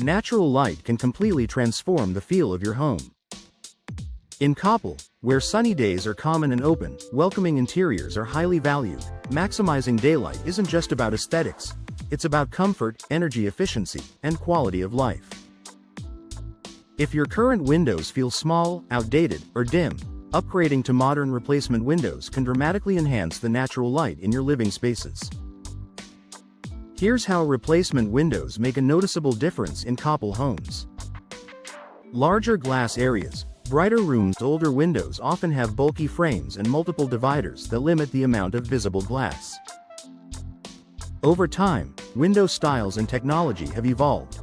natural light can completely transform the feel of your home. In Coppell, where sunny days are common and open, welcoming interiors are highly valued. Maximizing daylight isn't just about aesthetics, it's about comfort, energy efficiency, and quality of life. If your current windows feel small, outdated, or dim, upgrading to modern replacement windows can dramatically enhance the natural light in your living spaces. Here's how replacement windows make a noticeable difference in Coppell homes. Larger glass areas. Brighter rooms. Older windows often have bulky frames and multiple dividers that limit the amount of visible glass. Over time, window styles and technology have evolved.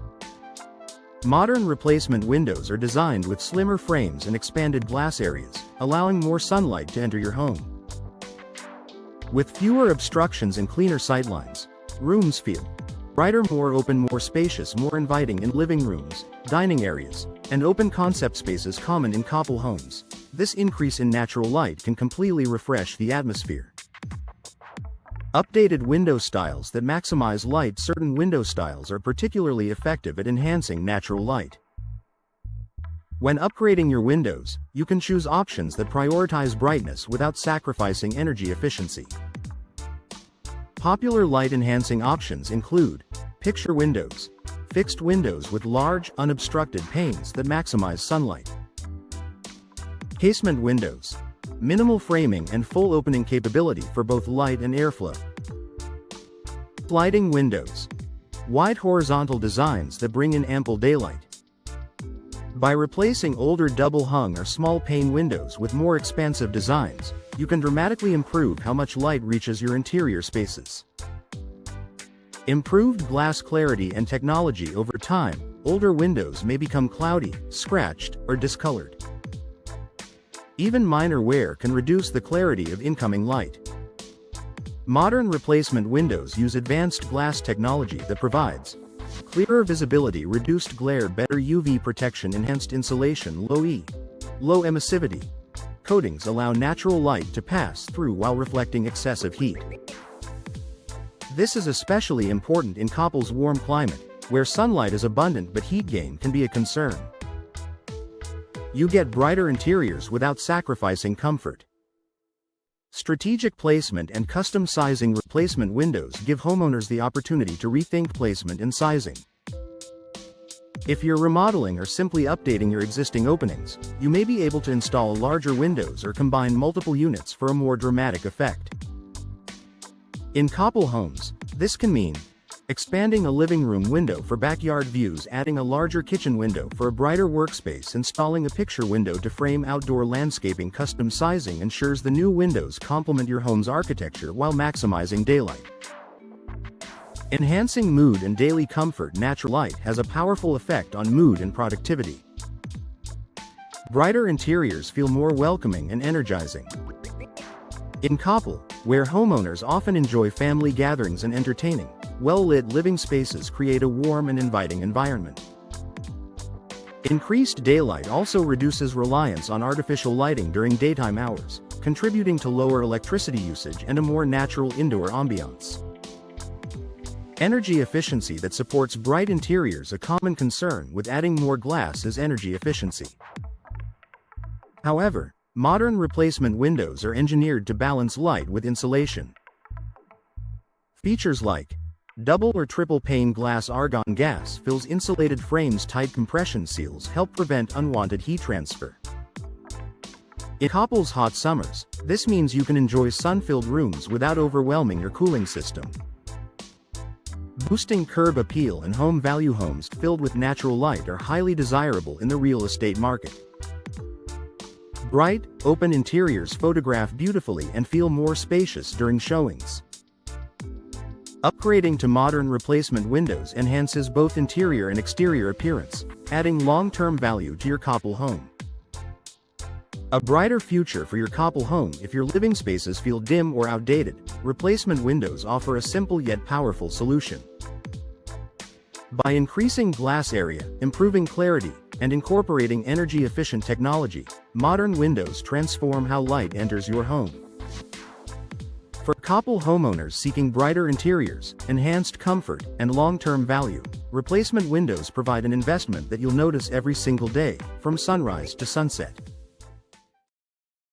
Modern replacement windows are designed with slimmer frames and expanded glass areas, allowing more sunlight to enter your home. With fewer obstructions and cleaner sightlines, rooms feel brighter, more open, more spacious, more inviting in living rooms, dining areas, and open concept spaces common in Coppell homes. This increase in natural light can completely refresh the atmosphere. Updated window styles that maximize light. Certain window styles are particularly effective at enhancing natural light. When upgrading your windows, you can choose options that prioritize brightness without sacrificing energy efficiency. Popular light-enhancing options include picture windows, fixed windows with large, unobstructed panes that maximize sunlight. Casement windows, minimal framing and full opening capability for both light and airflow. Sliding windows, wide horizontal designs that bring in ample daylight. By replacing older double-hung or small-pane windows with more expansive designs, you can dramatically improve how much light reaches your interior spaces. Improved glass clarity and technology. Over time, older windows may become cloudy, scratched, or discolored. Even minor wear can reduce the clarity of incoming light. Modern replacement windows use advanced glass technology that provides clearer visibility, reduced glare, better UV protection, enhanced insulation, low emissivity coatings allow natural light to pass through while reflecting excessive heat. This is especially important in Coppell's warm climate, where sunlight is abundant but heat gain can be a concern. You get brighter interiors without sacrificing comfort. Strategic placement and custom sizing. Replacement windows give homeowners the opportunity to rethink placement and sizing. If you're remodeling or simply updating your existing openings, you may be able to install larger windows or combine multiple units for a more dramatic effect. In Coppell homes, this can mean expanding a living room window for backyard views, adding a larger kitchen window for a brighter workspace, installing a picture window to frame outdoor landscaping. Custom sizing ensures the new windows complement your home's architecture while maximizing daylight. Enhancing mood and daily comfort. Natural light has a powerful effect on mood and productivity. Brighter interiors feel more welcoming and energizing. In Coppell, where homeowners often enjoy family gatherings and entertaining, well-lit living spaces create a warm and inviting environment. Increased daylight also reduces reliance on artificial lighting during daytime hours, contributing to lower electricity usage and a more natural indoor ambiance. Energy efficiency that supports bright interiors. A common concern with adding more glass is energy efficiency. However, modern replacement windows are engineered to balance light with insulation. Features like double or triple pane glass, argon gas fills insulated frames, tight compression seals help prevent unwanted heat transfer. In Coppell's hot summers, this means you can enjoy sun-filled rooms without overwhelming your cooling system. Boosting curb appeal and home value. Homes filled with natural light are highly desirable in the real estate market. Bright, open interiors photograph beautifully and feel more spacious during showings. Upgrading to modern replacement windows enhances both interior and exterior appearance, adding long-term value to your Coppell home. A brighter future for your Coppell home. If your living spaces feel dim or outdated, replacement windows offer a simple yet powerful solution. By increasing glass area, improving clarity, and incorporating energy-efficient technology, modern windows transform how light enters your home. For Coppell homeowners seeking brighter interiors, enhanced comfort, and long-term value, Replacement windows provide an investment that you'll notice every single day, from sunrise to sunset.